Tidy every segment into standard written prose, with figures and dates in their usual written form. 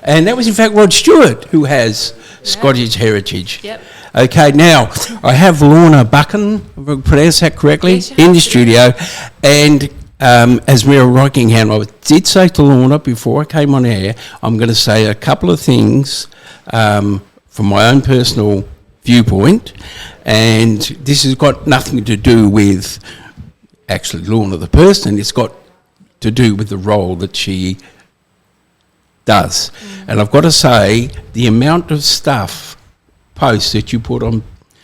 And that was, in fact, Rod Stewart, who has Scottish heritage. Yep. Okay, now, I have Lorna Buchan, if I pronounce that correctly, Yes, in the studio. And as Mayor of Rockingham, I did say to Lorna before I came on air, I'm going to say a couple of things from my own personal viewpoint. And this has got nothing to do with actually Lorna the person. It's got to do with the role that she does. And I've got to say, the amount of posts that you put on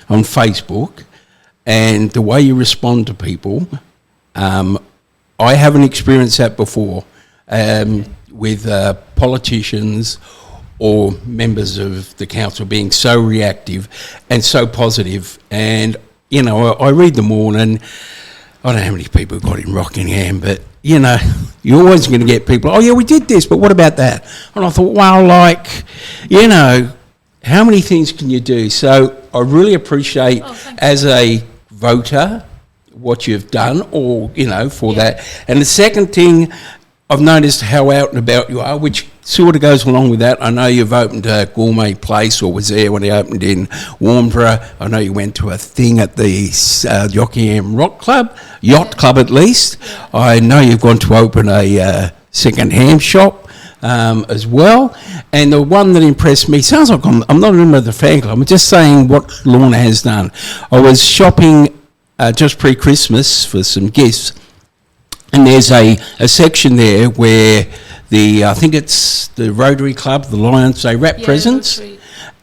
Facebook and the way you respond to people, I haven't experienced that before with politicians or members of the council being so reactive and so positive. And, you know, I read them all, and I don't know how many people got in Rockingham, but, you know, you're always going to get people, oh, yeah, we did this, but what about that? And I thought, well, like, you know, how many things can you do? So I really appreciate, as a voter, what you've done, or, you know, for that. And the second thing, I've noticed how out and about you are, which sort of goes along with that. I know you've opened a gourmet place, or was there when they opened in Warnbro. I know you went to a thing at the Rockingham Yacht Club at least. Yeah. I know you've gone to open a second-hand shop as well. And the one that impressed me, sounds like I'm not a member of the fan club, I'm just saying what Lorna has done. I was shopping just pre-Christmas for some gifts, and there's a section there where I think it's the Rotary Club, the Lions, they wrap presents. Rotary.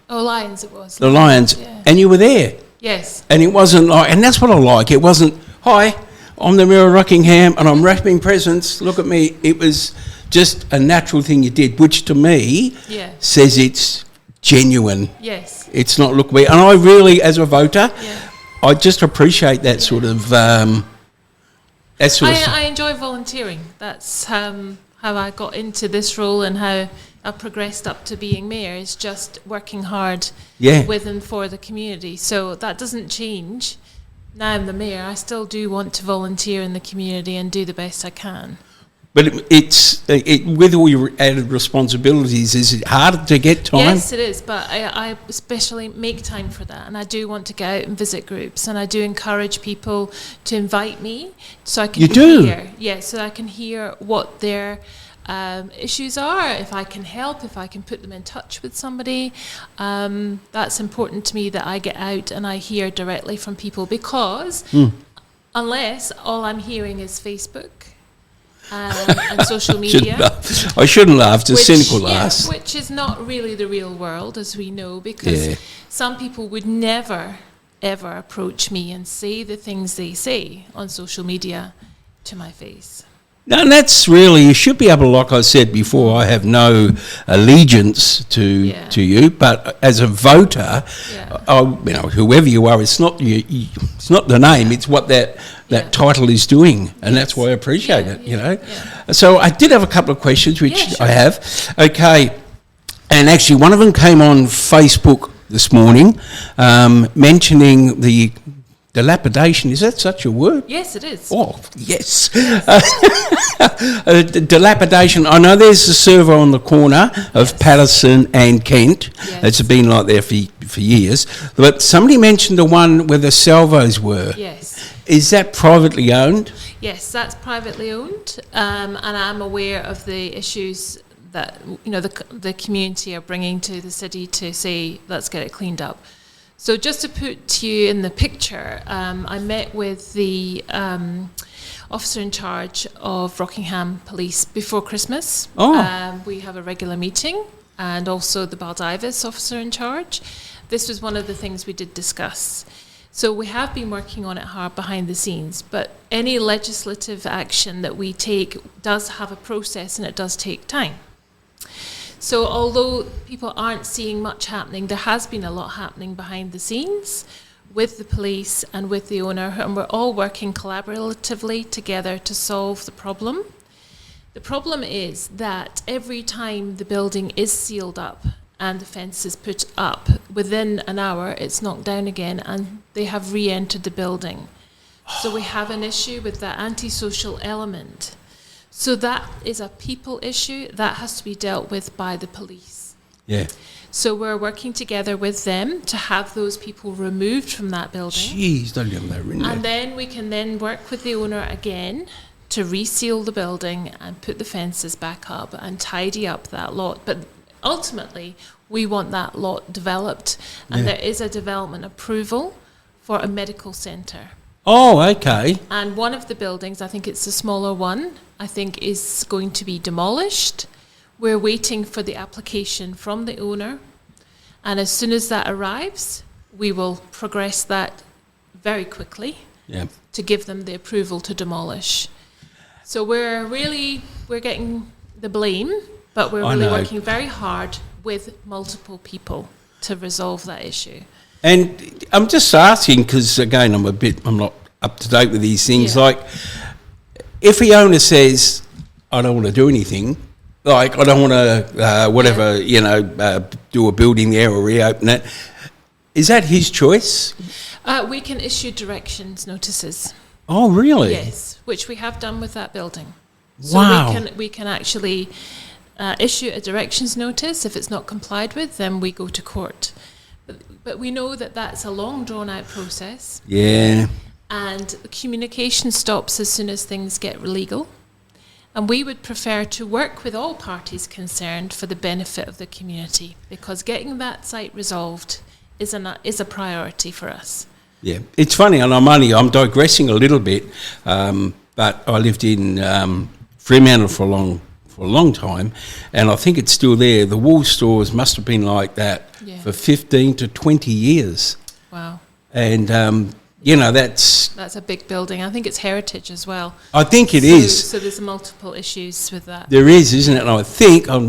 Oh, Lions it was. The Lions, and you were there. Yes. And it wasn't like, and that's what I like, it wasn't, hi, I'm the Mayor of Rockingham and I'm wrapping presents, look at me. It was just a natural thing you did, which to me says it's genuine. Yes. It's not look me. And I really, as a voter, I just appreciate that sort of... I enjoy volunteering. That's how I got into this role, and how I progressed up to being mayor, is just working hard with and for the community. So that doesn't change. Now I'm the mayor, I still do want to volunteer in the community and do the best I can. But it's with all your added responsibilities, is it harder to get time? Yes, it is, but I especially make time for that, and I do want to get out and visit groups, and I do encourage people to invite me so I can hear. Yeah, so I can hear what their issues are, if I can help, if I can put them in touch with somebody. That's important to me, that I get out and I hear directly from people, because unless all I'm hearing is Facebook, and social media. I shouldn't laugh, it's cynical laugh. Which is not really the real world, as we know, because some people would never, ever approach me and say the things they say on social media to my face. No, and that's really, you should be able to, like I said before, I have no allegiance to you, but as a voter, you know, whoever you are, it's not it's not the name, it's what that title is doing, and that's why I appreciate it, you know. So I did have a couple of questions, which I have. Okay, and actually one of them came on Facebook this morning, mentioning the dilapidation. Is that such a word? Yes, it is. Oh, yes. Dilapidation. I know there's a servo on the corner of Patterson and Kent. It's been like there for years. But somebody mentioned the one where the salvos were. Yes. Is that privately owned? Yes, that's privately owned, and I'm aware of the issues that, you know, the community are bringing to the city to say, let's get it cleaned up. So just to put you in the picture, I met with the officer in charge of Rockingham Police before Christmas. We have a regular meeting, and also the Baldivis officer in charge. This was one of the things we did discuss. So we have been working on it hard behind the scenes, but any legislative action that we take does have a process, and it does take time. So although people aren't seeing much happening, there has been a lot happening behind the scenes with the police and with the owner, and we're all working collaboratively together to solve the problem. The problem is that every time the building is sealed up and the fence is put up, within an hour it's knocked down again and they have re-entered the building. So we have an issue with that antisocial element. So that is a people issue that has to be dealt with by the police. Yeah. So we're working together with them to have those people removed from that building. Jeez, don't give them that ring. And then we can then work with the owner again to reseal the building and put the fences back up and tidy up that lot. But ultimately, we want that lot developed, and there is a development approval for a medical centre. Oh, okay. And one of the buildings, I think it's the smaller one, I think is going to be demolished. We're waiting for the application from the owner, and as soon as that arrives, we will progress that very quickly to give them the approval to demolish. So we're getting the blame, but we're really working very hard with multiple people to resolve that issue. And I'm just asking, because again, I'm not up to date with these things. Yeah. Like, if the owner says, I don't want to do anything, like I don't want to, do a building there or reopen it, is that his choice? We can issue directions notices. Oh, really? Yes, which we have done with that building. Wow. So we can actually issue a directions notice. If it's not complied with, then we go to court. But we know that that's a long, drawn-out process. Yeah. And communication stops as soon as things get legal. And we would prefer to work with all parties concerned for the benefit of the community, because getting that site resolved is a priority for us. Yeah, it's funny, and I'm digressing a little bit, but I lived in Fremantle for a long time, and I think it's still there. The Wool stores must have been like that for 15 to 20 years. Wow. And, that's a big building. I think it's heritage as well. I think it is. So there's multiple issues with that. There is, isn't it? And I think, I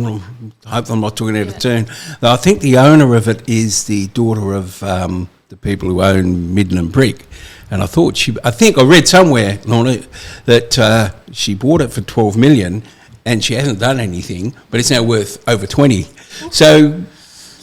hope I'm not talking out of turn, I think the owner of it is the daughter of the people who own Midland Brick. And I think I read somewhere, Lorna, that she bought it for 12 million and she hasn't done anything, but it's now worth over 20. So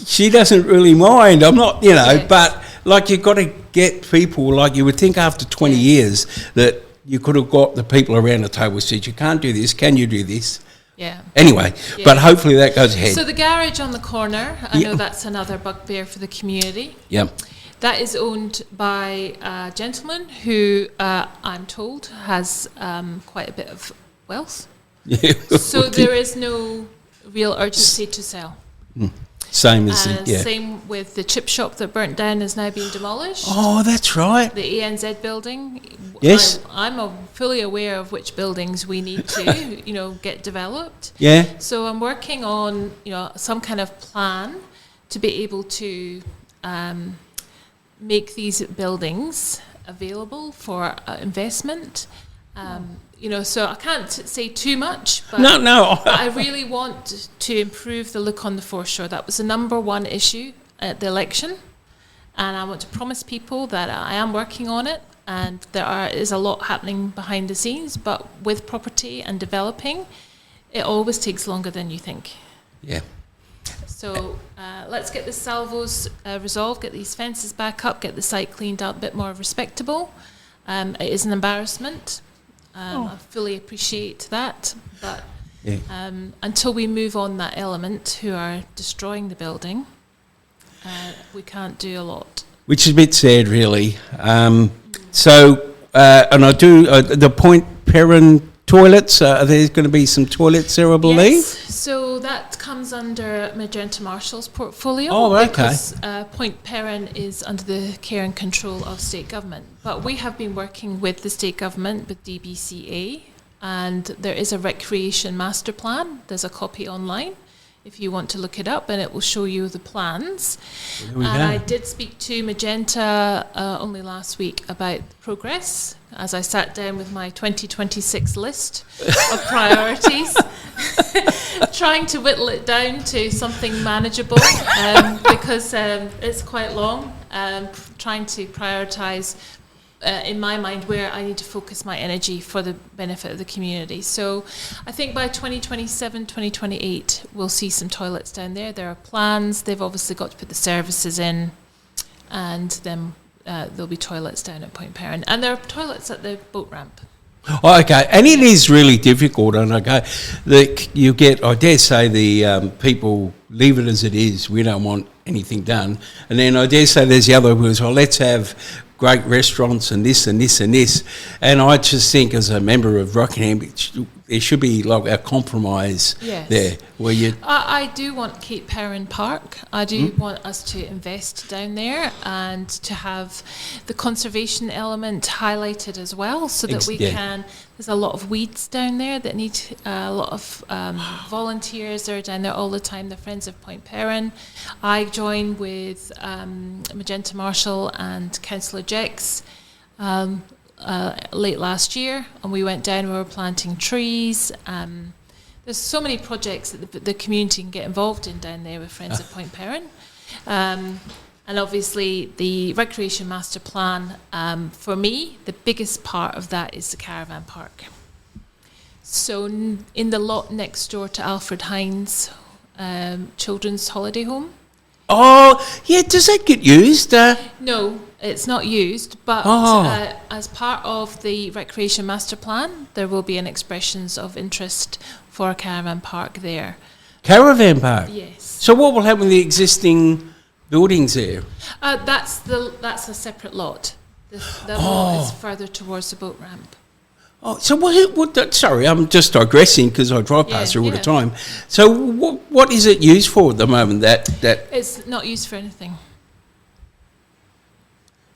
she doesn't really mind. I'm not, but like you've got to get people, like you would think after 20 years that you could have got the people around the table and said, you can't do this, can you do this? Yeah. Anyway, but hopefully that goes ahead. So the garage on the corner, I know that's another bugbear for the community. Yeah. That is owned by a gentleman who, I'm told, has quite a bit of wealth. Yeah. So there is no real urgency to sell. Same as Same with the chip shop that burnt down is now being demolished. Oh, that's right. The ANZ building. Yes. I'm fully aware of which buildings we need to, get developed. Yeah. So I'm working on, some kind of plan to be able to make these buildings available for investment. So I can't say too much, but no. But I really want to improve the look on the foreshore. That was the number one issue at the election, and I want to promise people that I am working on it, and is a lot happening behind the scenes, but with property and developing, it always takes longer than you think. Yeah. So let's get the salvos resolved, get these fences back up, get the site cleaned up, a bit more respectable. It is an embarrassment. I fully appreciate that, but until we move on that element who are destroying the building, we can't do a lot. Which is a bit sad, really. And I do, the Point Perrin toilets, are there going to be some toilets there, I believe? Yes, so that comes under Magenta Marshall's portfolio. Oh, okay. Because Point Perrin is under the care and control of state government. But we have been working with the state government, with DBCA, and there is a recreation master plan. There's a copy online if you want to look it up, and it will show you the plans. And I did speak to Magenta only last week about progress, as I sat down with my 2026 list of priorities, trying to whittle it down to something manageable, because it's quite long, trying to prioritise in my mind where I need to focus my energy for the benefit of the community. So I think by 2027, 2028, we'll see some toilets down there. There are plans. They've obviously got to put the services in, and then there'll be toilets down at Point Perrin. And there are toilets at the boat ramp. Oh, okay, and it is really difficult. And you get, I dare say, the people leave it as it is. We don't want anything done. And then I dare say there's the other words. Well, let's have great restaurants and this and this and this. And I just think, as a member of Rockingham, there should be like a compromise there, where you. I do want Cape Perrin Park. I do want us to invest down there and to have the conservation element highlighted as well, so that we can. There's a lot of weeds down there that need a lot of volunteers. They're down there all the time. The Friends of Point Perrin. I join with Magenta Marshall and Councillor Jex. Late last year, and we went down. We were planting trees. There's so many projects that the community can get involved in down there with Friends of Point Perrin, and obviously the recreation master plan. For me, the biggest part of that is the caravan park. So in the lot next door to Alfred Hines Children's Holiday Home. Oh, yeah. Does that get used? No, it's not used, but as part of the Recreation Master Plan, there will be an expressions of interest for a caravan park there. Caravan park? Yes. So what will happen with the existing buildings there? That's a separate lot. The lot is further towards the boat ramp. Oh, so what sorry, I'm just digressing because I drive past there all the time. So what is it used for at the moment? That It's not used for anything.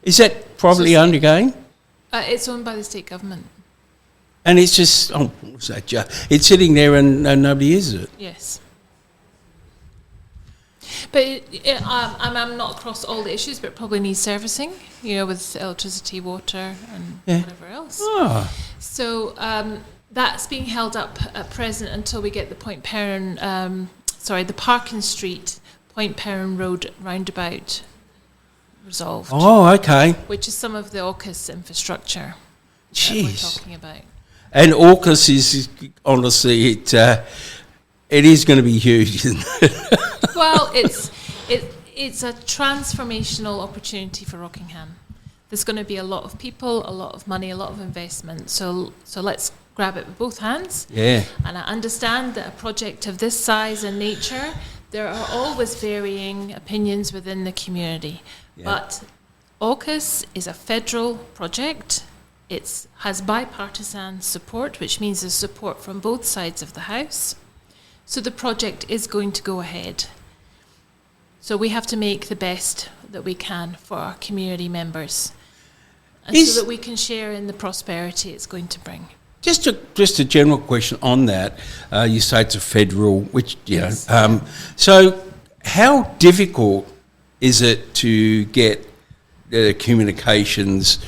Is that probably undergoing? It's owned by the state government. And it's just, it's sitting there and nobody uses it? Yes. But I'm not across all the issues, but it probably needs servicing, with electricity, water, and whatever else. Oh. So that's being held up at present until we get the the Parkin Street, Point Perrin Road roundabout resolved. Oh, okay. Which is some of the AUKUS infrastructure Jeez. that we're talking about. And AUKUS is, honestly, it is going to be huge, isn't it? Well, it's a transformational opportunity for Rockingham. There's going to be a lot of people, a lot of money, a lot of investment. So let's grab it with both hands. Yeah. And I understand that a project of this size and nature, there are always varying opinions within the community. Yeah. But AUKUS is a federal project. It has bipartisan support, which means there's support from both sides of the House. So the project is going to go ahead. So we have to make the best that we can for our community members, and so that we can share in the prosperity it's going to bring. Just a general question on that. You say it's a federal, which, Yes. So how difficult is it to get communications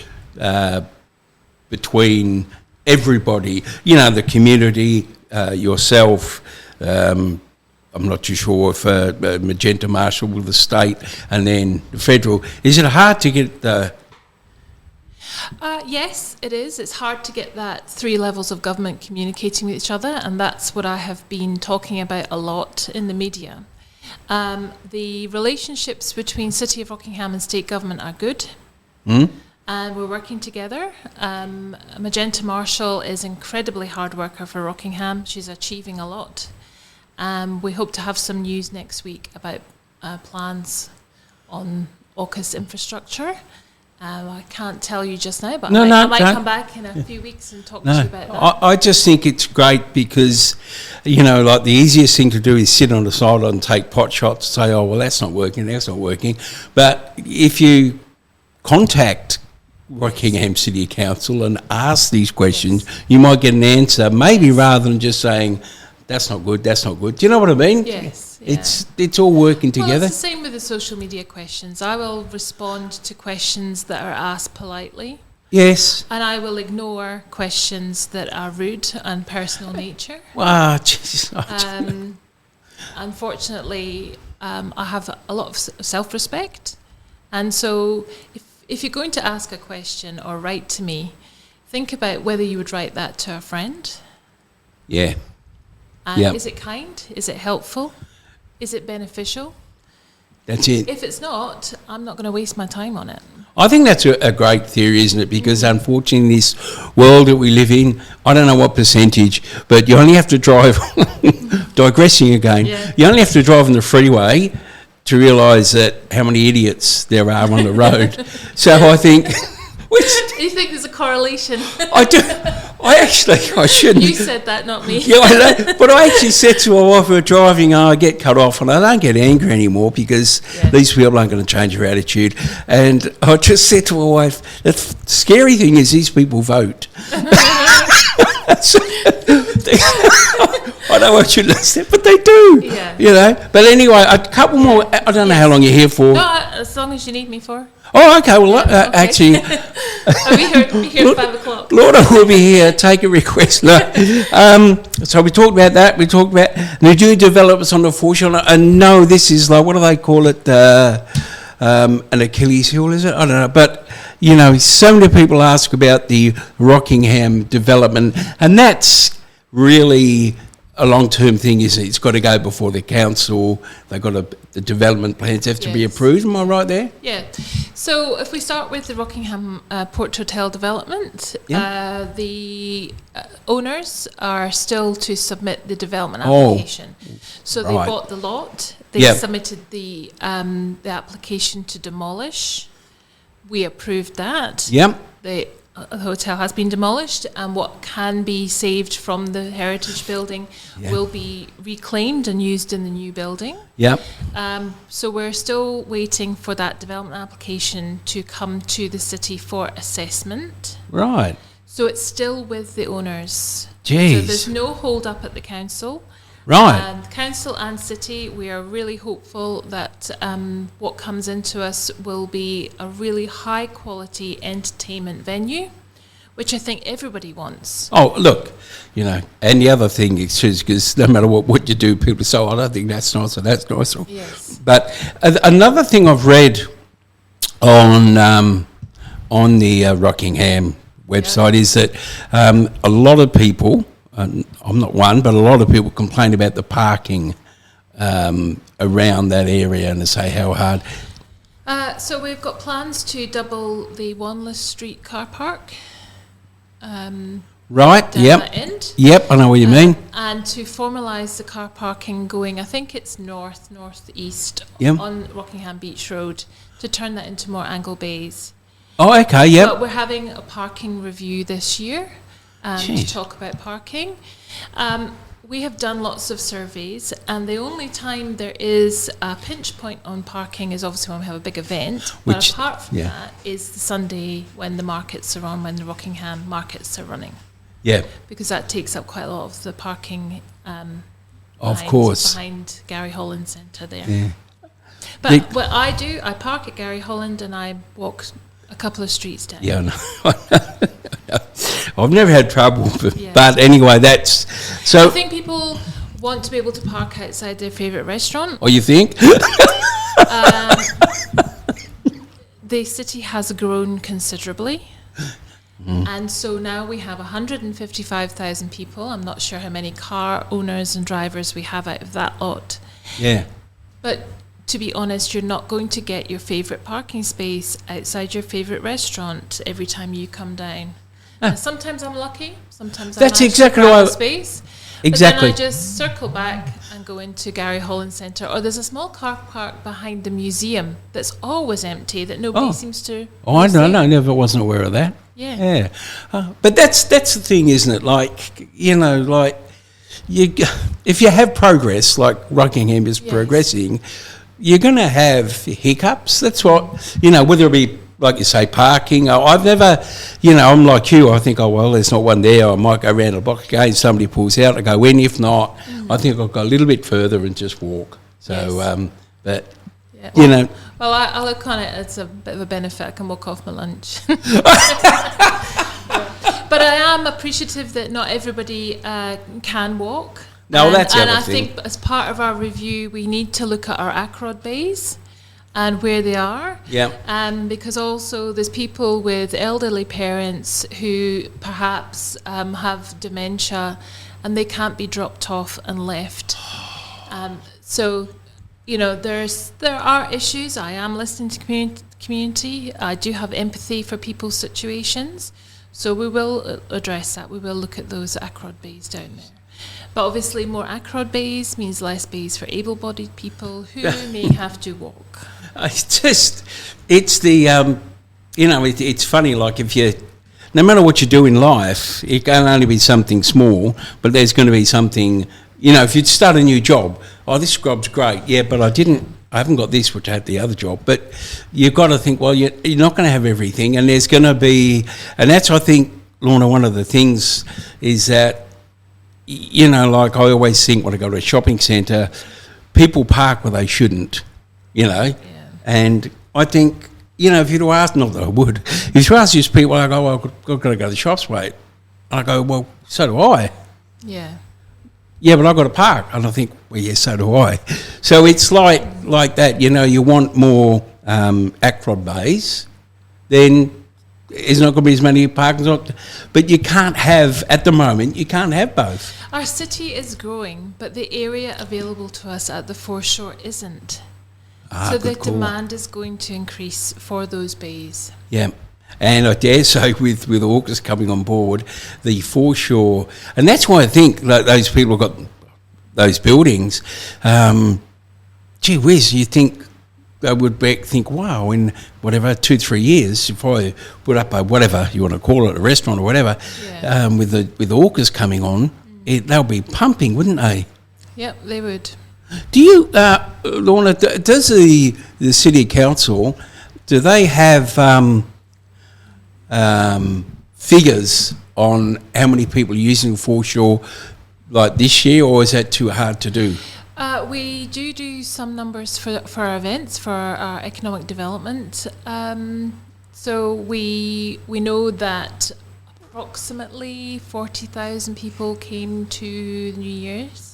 between everybody, the community, yourself, I'm not too sure if Magenta Marshall with the state and then the federal. Is it hard to get the... Yes, it is. It's hard to get that three levels of government communicating with each other, and that's what I have been talking about a lot in the media. The relationships between City of Rockingham and state government are good. And we're working together. Magenta Marshall is an incredibly hard worker for Rockingham. She's achieving a lot. We hope to have some news next week about plans on AUKUS infrastructure. I can't tell you just now, but I might come back in a few weeks and talk to you about that. I just think it's great because, like the easiest thing to do is sit on the side and take pot shots, say, oh, well, that's not working. But if you contact Rockingham City Council and ask these questions, you might get an answer, maybe rather than just saying, that's not good. Do you know what I mean? Yes. Yeah. It's all working together. Well, it's the same with the social media questions. I will respond to questions that are asked politely. Yes. And I will ignore questions that are rude and personal nature. Wow, Jesus. Unfortunately, I have a lot of self-respect. And so if you're going to ask a question or write to me, think about whether you would write that to a friend. Yeah. And is it kind? Is it helpful? Is it beneficial? That's it. If it's not, I'm not going to waste my time on it. I think that's a great theory, isn't it? Because unfortunately, in this world that we live in, I don't know what percentage, but you only have to drive, digressing again, you only have to drive on the freeway to realise that how many idiots there are on the road. So I think... You think there's a correlation? I do. I shouldn't. You said that, not me. Yeah, I know. But I actually said to my wife, we were driving, I get cut off, and I don't get angry anymore because these people aren't going to change their attitude. And I just said to my wife, the scary thing is these people vote. I know I shouldn't have said, but they do. Yeah. You know. But anyway, a couple more. I don't know how long you're here for. No, as long as you need me for. Oh, okay. Well, actually, I'll be here at 5 o'clock. Lorna will be here. Take a request. No. So we talked about that. We talked about the new developments on the foreshore. And no, this is like, what do they call it? An Achilles heel, is it? I don't know. But, you know, so many people ask about the Rockingham development. And that's really a long-term thing, isn't it? It's got to go before the council. They've got the development plans have to be approved. Am I right there? Yeah. So if we start with the Rockingham Port Hotel development, the owners are still to submit the development application. So they bought the lot. They submitted the application to demolish. We approved that. Yep. The hotel has been demolished, and what can be saved from the heritage building will be reclaimed and used in the new building. Yep. So we're still waiting for that development application to come to the city for assessment. Right. So it's still with the owners. Jeez. So there's no hold up at the council. Right. And council and city, we are really hopeful that what comes into us will be a really high quality entertainment venue, which I think everybody wants. Oh, look, you know, and the other thing is because no matter what you do, people say, oh, I don't think that's nice or that's nice. Yes. But another thing I've read on the Rockingham website is that a lot of people, I'm not one, but a lot of people complain about the parking around that area and they say how hard. So we've got plans to double the Wanless Street car park. Right, down that end. Yep, I know what you mean. And to formalise the car parking going, I think it's northeast on Rockingham Beach Road, to turn that into more angle bays. Oh, okay, yep. But we're having a parking review this year. To talk about parking. We have done lots of surveys, and the only time there is a pinch point on parking is obviously when we have a big event. But apart from that is the Sunday when the markets are on, when the Rockingham markets are running. Yeah. Because that takes up quite a lot of the parking behind Gary Holland Centre there. Yeah. But what I do, I park at Gary Holland and I walk a couple of streets down. Yeah, no. I've never had trouble, but anyway, that's so. I think people want to be able to park outside their favourite restaurant. Oh, you think? The city has grown considerably, and so now we have 155,000 people. I'm not sure how many car owners and drivers we have out of that lot. Yeah. But to be honest, you're not going to get your favourite parking space outside your favourite restaurant every time you come down. Sometimes I'm lucky, sometimes that's I'm exactly a space. Exactly. But then I just circle back and go into Gary Holland Centre, or there's a small car park behind the museum that's always empty that nobody seems to. Oh, I don't know. I never wasn't aware of that. Yeah. But that's the thing, isn't it? Like, you know, like if you have progress, like Rockingham is progressing, you're going to have hiccups. That's what, you know, whether it be, like you say, parking. I've never, you know, I'm like you. I think, oh, well, there's not one there. I might go around the block again. Somebody pulls out. I go in. If not, I think I'll go a little bit further and just walk. So, but, you know. Well, I look on it as a bit of a benefit. I can walk off my lunch. But I am appreciative that not everybody can walk. No, that's the other other thing. And I think as part of our review, we need to look at our Acrod bays and where they are. Yeah. Because also there's people with elderly parents who perhaps have dementia and they can't be dropped off and left. So there are issues. I am listening to community. I do have empathy for people's situations. So we will address that. We will look at those Acrod bays down there. But obviously more Acrod bays means less bays for able-bodied people who may have to walk. It's funny, like no matter what you do in life, it can only be something small, but there's going to be something, if you start a new job, this job's great, yeah, but I haven't got this, which I had the other job. But you've got to think, well, you're not going to have everything, and there's going to be, and that's, I think, Lorna, one of the things is that, like I always think when I go to a shopping centre, people park where they shouldn't, Yeah. And I think, if you'd ask, not that I would, if you ask these people, I go, well, I've got to go to the shops, mate. And I go, well, so do I. Yeah. Yeah, but I've got to park. And I think, well, yeah, so do I. So it's like that, you want more Acrod bays, then there's not going to be as many parking lots. But you can't have, at the moment, you can't have both. Our city is growing, but the area available to us at the foreshore isn't. So the demand is going to increase for those bays. Yeah. And I dare say with AUKUS coming on board, the foreshore, and that's why I think that those people have got those buildings, gee whiz, you think they would think, wow, in whatever, 2-3 years, if I put up a whatever you want to call it, a restaurant or whatever, with AUKUS coming on, they'll be pumping, wouldn't they? Yep, they would. Do you, Lorna, does the City Council, do they have figures on how many people are using foreshore like this year, or is that too hard to do? We do some numbers for our events, for our economic development. So we know that approximately 40,000 people came to New Year's.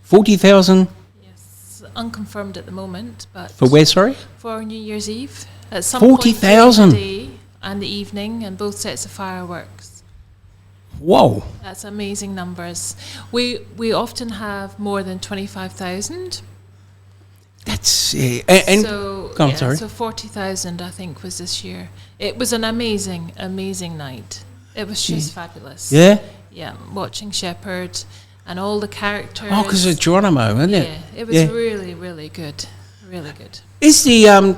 40,000? Yes, unconfirmed at the moment, but for where? Sorry, for New Year's Eve. At some 40,000 point during the day and the evening, and both sets of fireworks. Whoa, that's amazing numbers. We often have more than 25,000. That's so 40,000 I think was this year. It was an amazing night. It was just fabulous. Yeah, watching Shepherd and all the characters. Oh, because of Geronimo, isn't it? Yeah, it was really, really good. Really good. Is the,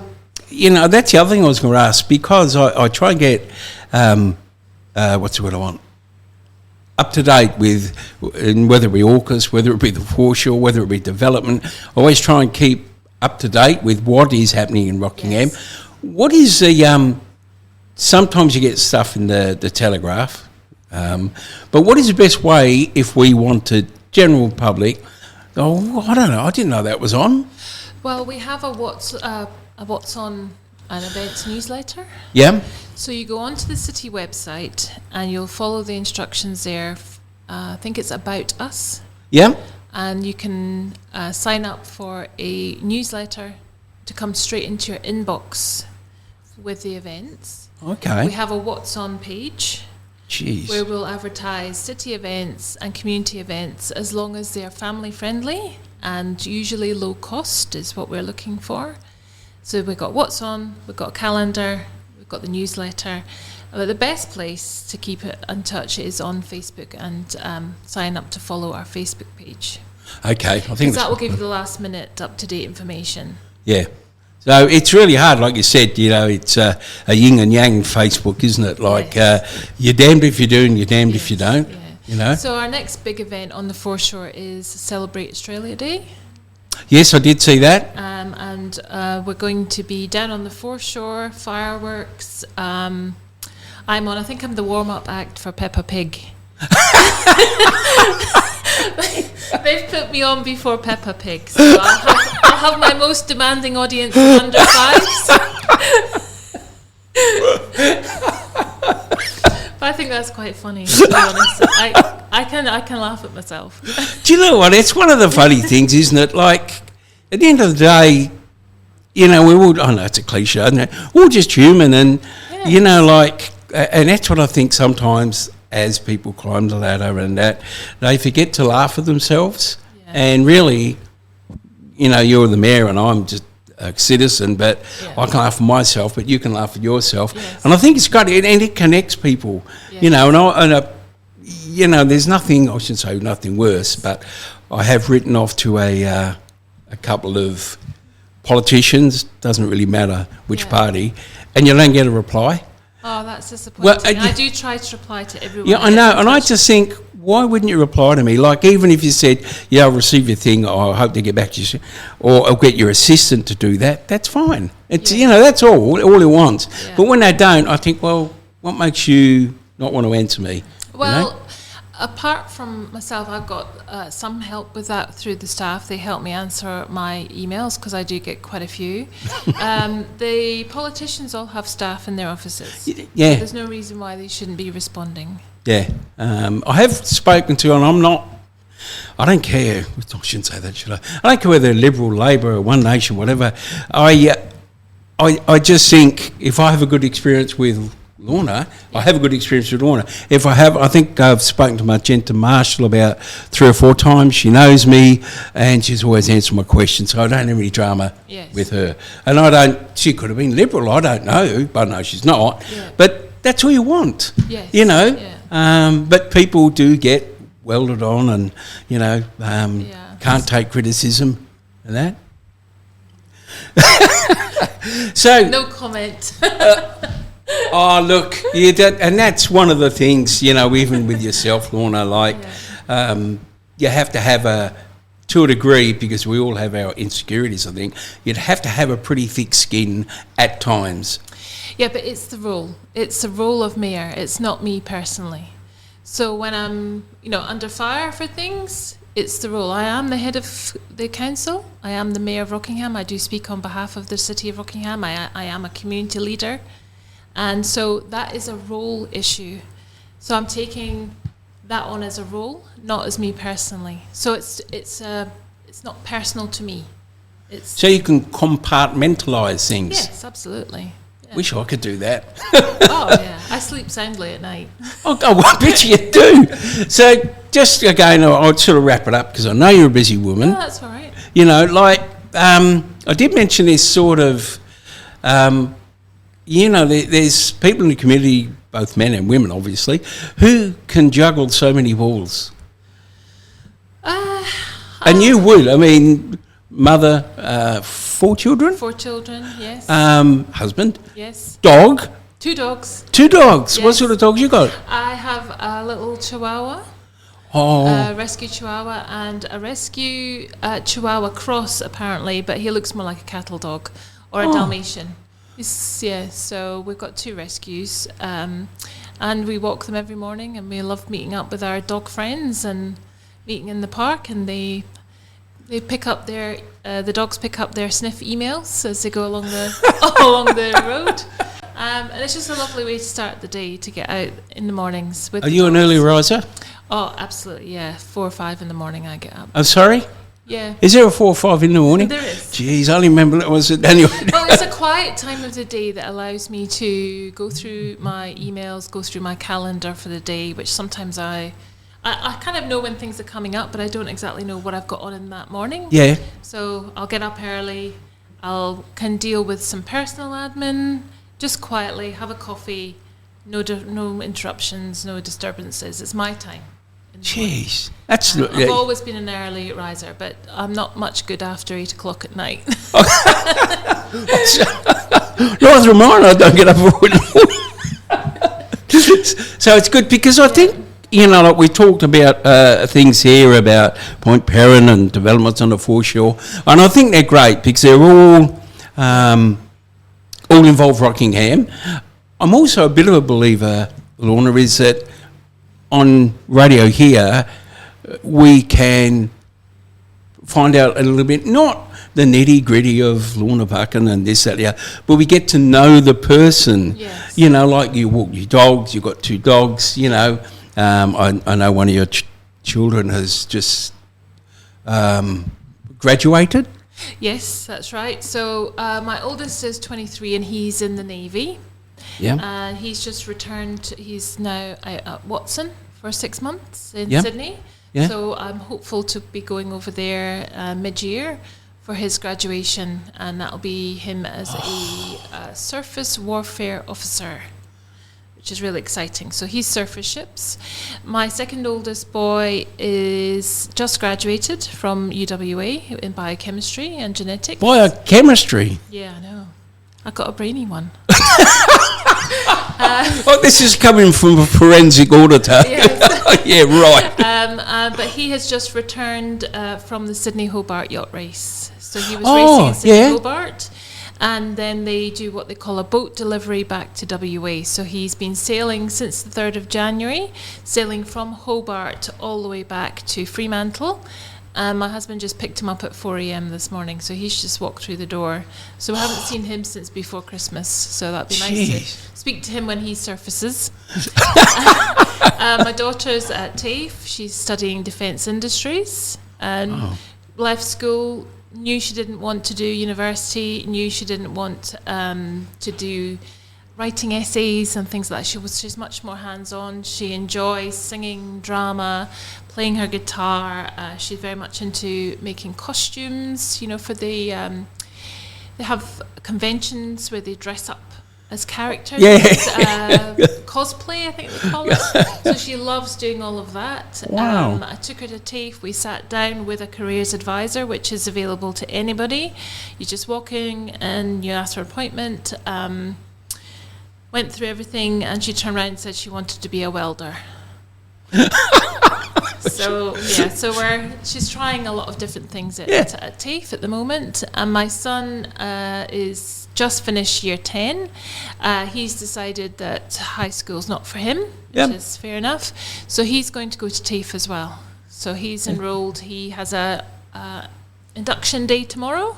that's the other thing I was going to ask, because I try and get, what's the word I want? Up to date with, and whether it be AUKUS, whether it be the foreshore, whether it be development, I always try and keep up to date with what is happening in Rockingham. Yes. What is the, sometimes you get stuff in the Telegraph, but what is the best way if we want to, general public, I don't know, I didn't know that was on. Well, we have a What's On an Events newsletter. Yeah. So you go onto the city website and you'll follow the instructions there. I think it's About Us. Yeah. And you can sign up for a newsletter to come straight into your inbox with the events. Okay. We have a What's On page. Jeez. Where we'll advertise city events and community events as long as they're family friendly and usually low cost is what we're looking for. So we've got What's On, we've got a calendar, we've got the newsletter. But the best place to keep it in touch is on Facebook, and sign up to follow our Facebook page. Okay, I think that will give you the last minute up to date information. Yeah. So it's really hard, like you said, it's a yin and yang Facebook, isn't it? Like you're damned if you do and you're damned if you don't, So our next big event on the foreshore is Celebrate Australia Day. Yes, I did see that. And we're going to be down on the foreshore, fireworks. I think I'm the warm-up act for Peppa Pig. They've put me on before Peppa Pig, so I'll have my most demanding audience of under fives. But I think that's quite funny, to be honest. I can laugh at myself. Do you know what? It's one of the funny things, isn't it? Like, at the end of the day, we're all, I know it's a cliche, isn't it? We're all just human, and, and that's what I think sometimes as people climb the ladder and that, they forget to laugh at themselves. Yeah. And really, you're the mayor and I'm just a citizen, but Yeah. I can laugh at myself, but you can laugh at yourself. Yes. And I think it's great, and it connects people, Yes. there's nothing, I shouldn't say nothing worse, but I have written off to a couple of politicians, doesn't really matter which Yeah. party, and you don't get a reply. Oh, that's disappointing. Well, I do try to reply to everyone. Yeah, I that know, gets in and I touch. just think, why wouldn't you reply to me? Like, even if you said, yeah, I'll receive your thing, or I hope to get back to you soon, or I'll get your assistant to do that, that's fine. It's, Yeah. that's all it wants. Yeah. But when they don't, I think, well, what makes you not want to answer me? Well, apart from myself, I've got some help with that through the staff. They help me answer my emails because I do get quite a few. The politicians all have staff in their offices. Yeah. There's no reason why they shouldn't be responding. Yeah. I have spoken to, and I don't care, I shouldn't say that, should I? I don't care whether they're Liberal, Labor, or One Nation, whatever. I just think if I have a good experience with Lorna, I have a good experience with Lorna. If I think I've spoken to Magenta Marshall about 3 or 4 times. She knows me, and she's always answered my questions, so I don't have any drama Yes. with her. And she could have been Liberal, I don't know, but no, she's not. Yeah. But that's all you want, Yes. Yeah. But people do get welded on and, can't take criticism and that. So, No comment. oh, look, and that's one of the things, even with yourself, Lorna, you have to have to a degree, because we all have our insecurities, I think, you'd have to have a pretty thick skin at times. Yeah, but it's the role. It's the role of mayor. It's not me personally. So when I'm, under fire for things, it's the role. I am the head of the council. I am the mayor of Rockingham. I do speak on behalf of the city of Rockingham. I am a community leader. And so that is a role issue. So I'm taking that on as a role, not as me personally. So it's not personal to me. So you can compartmentalise things. Yes, absolutely. Yeah. Wish I could do that. Oh yeah, I sleep soundly at night. I bet you do. So just again, I'll sort of wrap it up because I know you're a busy woman. Oh, that's all right. I did mention this sort of, there's people in the community, both men and women obviously, who can juggle so many balls. And you would, mother, 4 children? 4 children, yes. Husband? Yes. Dog? 2 dogs. 2 dogs? Yes. What sort of dogs you got? I have a little Chihuahua, Oh, a rescue Chihuahua, and a rescue Chihuahua cross, apparently, but he looks more like a cattle dog or a Dalmatian. So we've got 2 rescues, and we walk them every morning, and we love meeting up with our dog friends and meeting in the park, and they pick up the dogs pick up their sniff emails as they go along the road. And it's just a lovely way to start the day, to get out in the mornings with are the you an dogs. early riser? Oh, absolutely, yeah. 4 or 5 in the morning I get up. I'm sorry? Yeah. Is there a 4 or 5 in the morning? There is. Jeez, I only remember it was anyway. Well, it's a quiet time of the day that allows me to go through my emails, go through my calendar for the day, which sometimes I kind of know when things are coming up, but I don't exactly know what I've got on in that morning. Yeah. So I'll get up early, can deal with some personal admin, just quietly, have a coffee, no interruptions, no disturbances. It's my time. Jeez. That's I've always been an early riser, but I'm not much good after 8 o'clock at night. Neither am I. I don't get up for So it's good because I think, like we talked about things here about Point Perrin and developments on the foreshore, and I think they're great because they're all involve Rockingham. I'm also a bit of a believer, Lorna, is that on radio here we can find out a little bit, not the nitty gritty of Lorna Buchan and this, that, yeah, but we get to know the person. Yes. Like you walk your dogs, you've got 2 dogs, I know one of your children has just graduated. Yes, that's right. So my oldest is 23 and he's in the Navy. Yeah. And he's just returned. He's now out at Watson for 6 months in Yeah. Sydney. Yeah. So I'm hopeful to be going over there mid-year for his graduation, and that'll be him as a surface warfare officer, which is really exciting. So he's surface ships. My second oldest boy is just graduated from UWA in biochemistry and genetics. Biochemistry? Yeah, I know. I got a brainy one. Well, this is coming from a forensic auditor. Yes. Yeah, right. But he has just returned from the Sydney Hobart yacht race. So he was racing in Sydney Hobart, and then they do what they call a boat delivery back to WA. So he's been sailing since the 3rd of January, sailing from Hobart all the way back to Fremantle. My husband just picked him up at 4 a.m. this morning, so he's just walked through the door. So we haven't seen him since before Christmas, so that'd be nice to speak to him when he surfaces. My daughter's at TAFE. She's studying defence industries and left school, knew she didn't want to do university, knew she didn't want to do writing essays and things like that. She's much more hands-on. She enjoys singing, drama, playing her guitar. She's very much into making costumes, for the... they have conventions where they dress up as characters. Cosplay, I think they call it. So she loves doing all of that. Wow. I took her to TAFE. We sat down with a careers advisor, which is available to anybody. You just walk in and you ask for an appointment. Went through everything, and she turned around and said she wanted to be a welder. So she's trying a lot of different things at TAFE at the moment. And my son is just finished year 10. He's decided that high school's not for him, which is fair enough. So he's going to go to TAFE as well. So he's enrolled. He has a induction day tomorrow.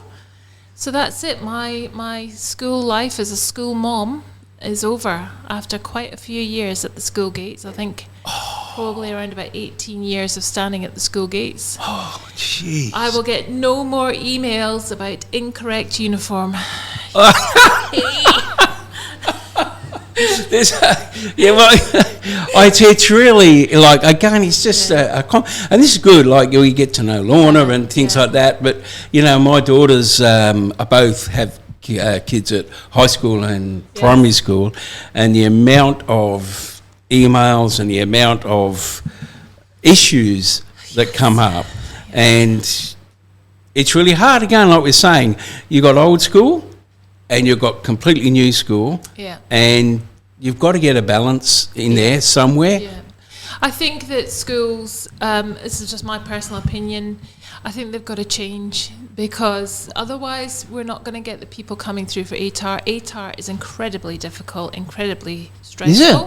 So that's it. My school life as a school mom is over after quite a few years at the school gates. I think probably around about 18 years of standing at the school gates. Oh, jeez. I will get no more emails about incorrect uniform. It's really, like, again, it's just and this is good, like, we get to know Lorna and things like that, but, my daughters both have kids at high school and primary school, and the amount of emails and the amount of issues that come up, and it's really hard. Again, like we're saying, you got old school and you've got completely new school, and you've got to get a balance in there somewhere. I think that schools, this is just my personal opinion, I think they've got to change, because otherwise we're not going to get the people coming through for ATAR. ATAR is incredibly difficult, incredibly stressful. Is it?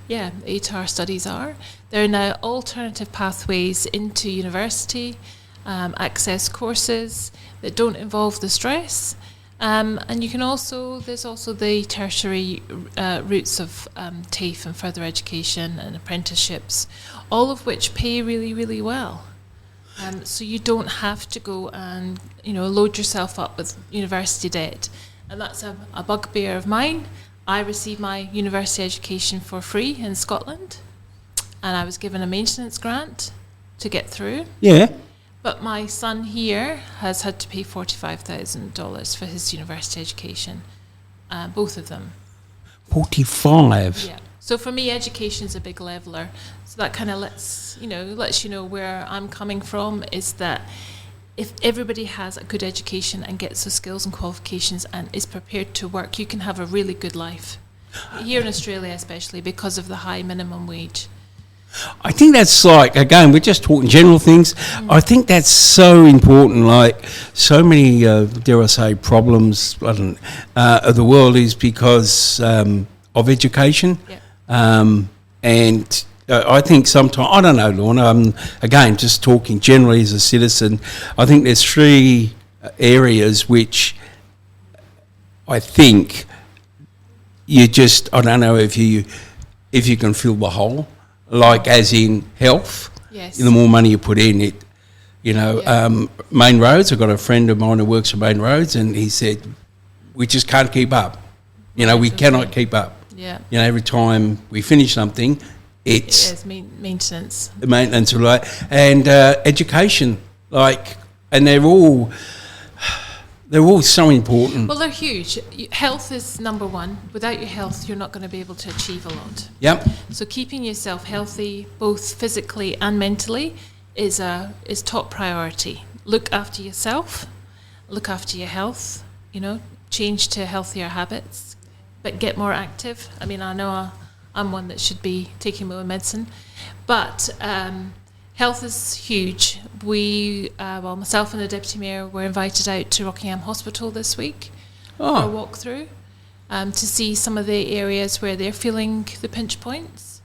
Yeah, ATAR studies are. There are now alternative pathways into university, access courses that don't involve the stress. And you can there's also the tertiary routes of TAFE and further education and apprenticeships, all of which pay really, really well. So you don't have to go and, load yourself up with university debt. And that's a bugbear of mine. I received my university education for free in Scotland, and I was given a maintenance grant to get through. Yeah. But my son here has had to pay $45,000 for his university education, both of them. 45? Yeah. So for me, education's a big leveller. So that kind of lets you know where I'm coming from, is that if everybody has a good education and gets the skills and qualifications and is prepared to work, you can have a really good life. Here in Australia especially, because of the high minimum wage. I think that's like, again, we're just talking general things. I think that's so important. Like, so many, dare I say, problems of the world is because of education. And I think sometimes, I don't know, Lorna, again, just talking generally as a citizen, I think there's three areas which I think you just, I don't know if you can fill the hole, like as in health. Yes. The more money you put in it, main roads, I've got a friend of mine who works for main roads, and he said, we just can't keep up. We cannot keep up. Yeah. Every time we finish something, it's maintenance. Maintenance, right? And education, like, and they're all, They're all so important. Well, they're huge. Health is number one. Without your health, you're not going to be able to achieve a lot. Yep. So keeping yourself healthy, both physically and mentally, is top priority. Look after yourself, look after your health, change to healthier habits, but get more active. I mean, I know I'm one that should be taking my own medicine, but health is huge. Myself and the Deputy Mayor were invited out to Rockingham Hospital this week for a walkthrough to see some of the areas where they're feeling the pinch points,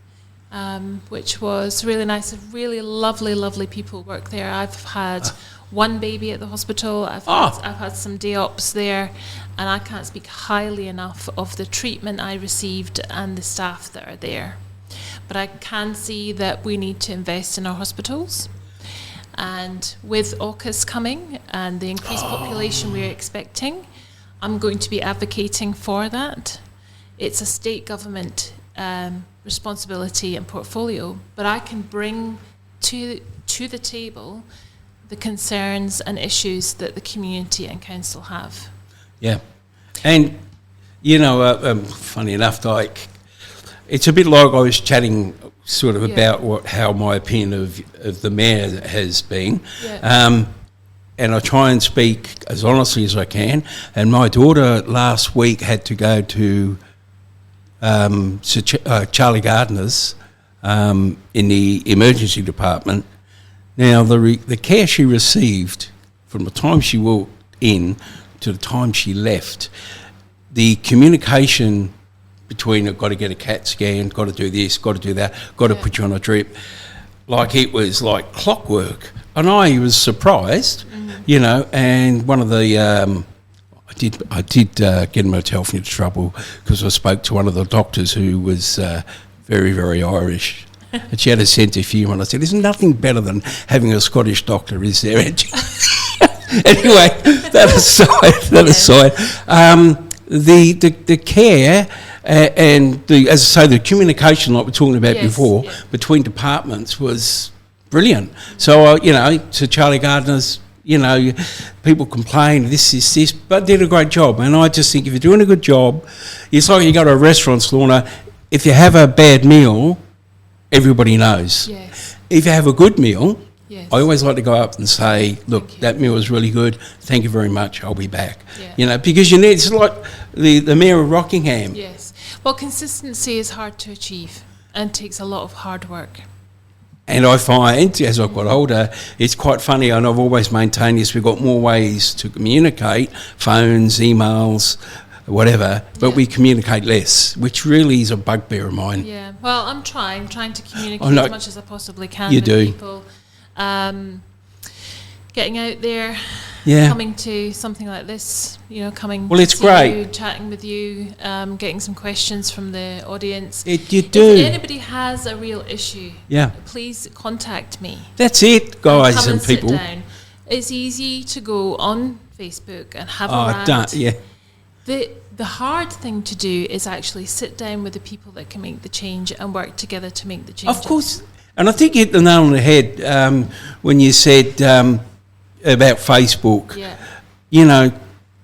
which was really nice. Really lovely people work there. I've had one baby at the hospital. I've had some day ops there, and I can't speak highly enough of the treatment I received and the staff that are there. But I can see that we need to invest in our hospitals. And with AUKUS coming and the increased population we're expecting, I'm going to be advocating for that. It's a state government responsibility and portfolio, but I can bring to the table the concerns and issues that the community and council have. Yeah. And, funny enough, it's a bit like I was chatting sort of about how my opinion of the mayor has been. Yeah. And I try and speak as honestly as I can. And my daughter last week had to go to Charlie Gardner's in the emergency department. Now, the care she received from the time she walked in to the time she left, the communication between got to get a CAT scan, got to do this, got to do that, got to put you on a drip, like it was like clockwork. And I was surprised, and one of the, I did get myself into trouble because I spoke to one of the doctors who was very, very Irish. And she had a sense of humour, and I said, "There's nothing better than having a Scottish doctor, is there?" Anyway, that aside, the care and as I say, the communication, like we were talking about before, between departments was brilliant. So to Charlie Gardner's, people complain this, but did a great job. And I just think if you're doing a good job, it's like you go to a restaurant, Lorna. If you have a bad meal, everybody knows. Yes. If you have a good meal, I always like to go up and say, look, that meal was really good. Thank you very much. I'll be back. Yeah. Because it's like the Mayor of Rockingham. Yes. Well, consistency is hard to achieve and takes a lot of hard work. And I find, as I've got older, it's quite funny, and I've always maintained this, we've got more ways to communicate, phones, emails, whatever, but we communicate less, which really is a bugbear of mine. Yeah, well, I'm trying to communicate as much as I possibly can with people. Getting out there, coming to something like this, coming it's to great. You, chatting with you, getting some questions from the audience. You do. If anybody has a real issue, please contact me. That's it, guys and people. Sit down. It's easy to go on Facebook and have a rant. The hard thing to do is actually sit down with the people that can make the change and work together to make the change. Of course. And I think you hit the nail on the head when you said about Facebook. Yeah.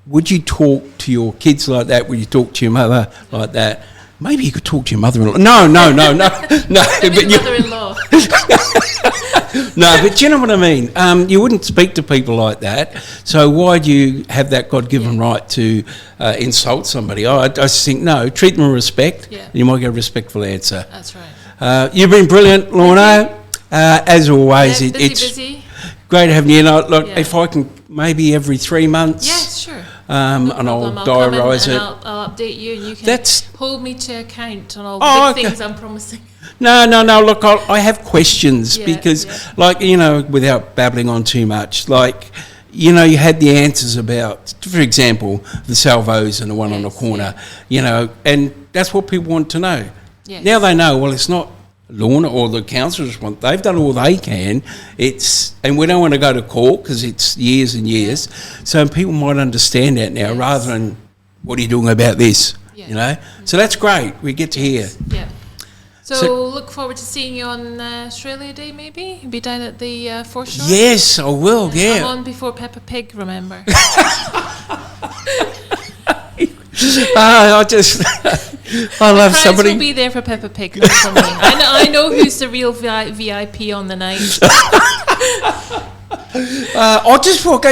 Would you talk to your kids like that? Would you talk to your mother like that? Maybe you could talk to your mother-in-law. No. But mother-in-law. No, but you know what I mean? You wouldn't speak to people like that. So why do you have that God-given right to insult somebody? I just think, no, treat them with respect, and you might get a respectful answer. That's right. You've been brilliant, Lorna. As always, it's busy. Great having you. If I can, maybe every 3 months. Yes, sure. And I'll diarise it. I'll update you, and you can hold me to account on all the big things I'm promising. No. Look, I have questions because, without babbling on too much, you had the answers about, for example, the salvos and the one on the corner, and that's what people want to know. Yes. Now they know, well, it's not Lorna or the councillors want. They've done all they can. And we don't want to go to court because it's years and years. So people might understand that now rather than, what are you doing about this? So that's great. We get to hear. Yeah. So look forward to seeing you on Australia Day, maybe? You'll be down at the foreshore? Yes, I will, yeah. I'm on before Peppa Pig, remember? I love Prize somebody. will be there for Peppa Pig, not for me. I know who's the real VIP on the night.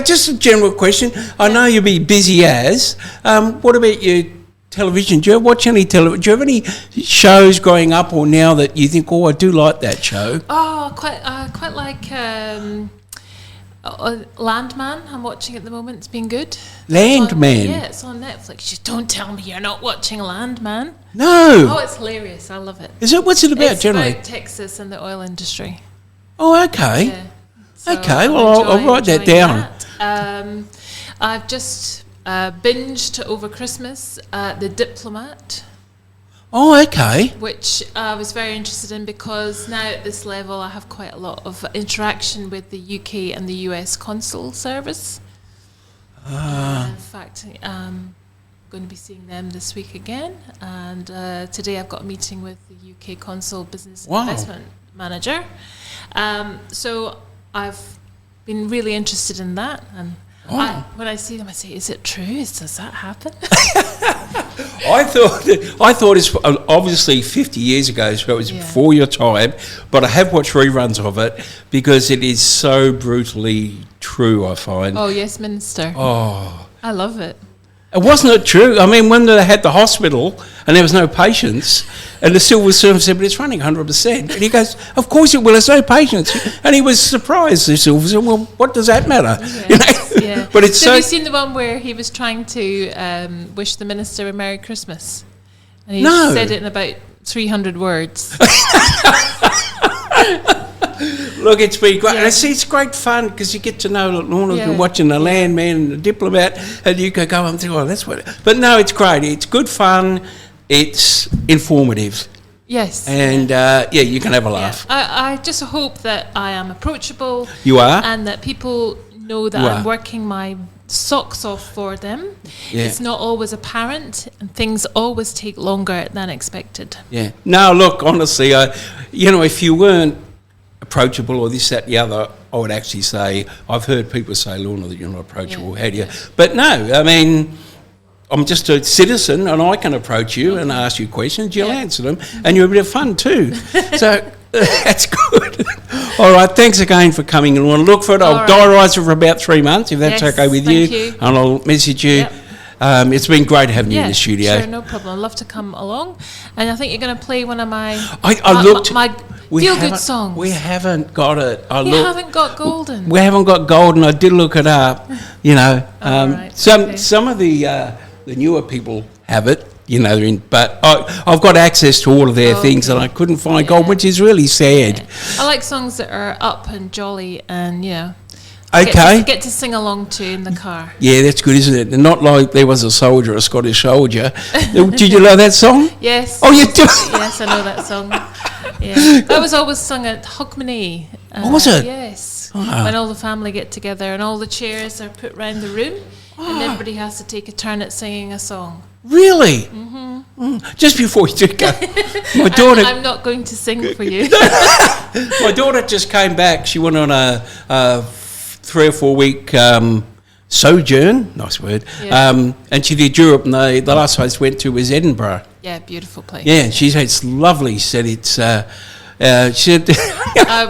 Just a general question. I know you'll be busy as. What about your television? Do you watch any television? Do you have any shows growing up or now that you think, oh, I do like that show? Oh, quite like Landman. I'm watching at the moment. It's been good. Landman? Yeah, it's on Netflix. You don't tell me you're not watching Landman. No. Oh, it's hilarious. I love it. Is it? What's it about generally? It's about Texas and the oil industry. Oh, okay. Yeah. So Okay, well, I'll write that down. That. I've just binged over Christmas The Diplomat. Oh, okay. Which I was very interested in because now at this level I have quite a lot of interaction with the UK and the US consul service. In fact, I'm going to be seeing them this week again. And today I've got a meeting with the UK consul business investment manager. So I've been really interested in that. And when I see them, I say, "Is it true? Does that happen?" I thought it's obviously 50 years ago, so it was before your time. But I have watched reruns of it because it is so brutally true. I find. Oh yes, Minister. Oh, I love it. Wasn't it true? I mean, when they had the hospital and there was no patients, and the civil service said, but it's running 100%. And he goes, of course it will, there's no patients. And he was surprised, the civil service, well, what does that matter? Yes, yeah. But it's so have you seen the one where he was trying to wish the minister a Merry Christmas? And he said it in about 300 words. Look, it's been great. And it's great fun because you get to know Lorna's been watching The Landman and The Diplomat, and you can go and think, oh, that's what. But no, it's great. It's good fun. It's informative. Yes. And you can have a laugh. I just hope that I am approachable. You are. And that people know that I'm working my socks off for them. Yeah. It's not always apparent, and things always take longer than expected. Yeah. No, look, honestly, if you weren't approachable or this, that, the other, I would actually say, I've heard people say, Lorna, that you're not approachable. How do you? But no, I mean, I'm just a citizen and I can approach you and ask you questions, you'll answer them, and you're a bit of fun too. So that's good. All right, thanks again for coming, Lorna. Look for it. I'll diarise it for about 3 months, if that's okay with you. And I'll message you. Yep. It's been great having you in the studio. Sure, no problem. I'd love to come along. And I think you're going to play one of my feel-good songs. We haven't got it. Haven't got Golden. We haven't got Golden. I did look it up. Some of the newer people have it. But I've got access to all of their things, and I couldn't find Golden, which is really sad. Yeah. I like songs that are up and jolly, and get to sing along to in the car. Yeah, that's good, isn't it? And not like There Was a Soldier, a Scottish Soldier. Did you know that song? Yes. Oh, you do? Yes, I know that song. Yeah, that was always sung at Hogmanay. Was it? Yes. When all the family get together and all the chairs are put round the room, and everybody has to take a turn at singing a song. Really? Mm-hmm. Just before you go, my daughter. I'm not going to sing for you. My daughter just came back. She went on a 3 or 4 week sojourn, nice word, and she did Europe, and the last place went to was Edinburgh. Yeah, beautiful place. Yeah, she said it's lovely. She said it's. She said, I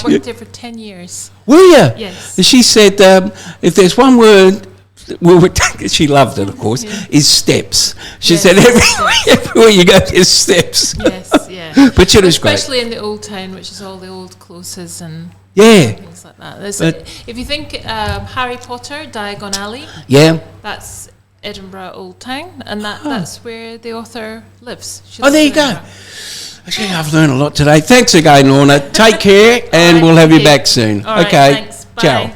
worked there for 10 years. Were you? Yes. And she said, if there's one word, she loved it, of course, is steps. She said everywhere you go, there's steps. Yes, yeah. But it was great. Especially in the old town, which is all the old closes and things like that. If you think Harry Potter, Diagon Alley, that's Edinburgh Old Town, and that's where the author lives. There you go. Actually, I've learned a lot today. Thanks again, Lorna. Take care, and we'll have you back soon. All right, thanks. Bye. Ciao.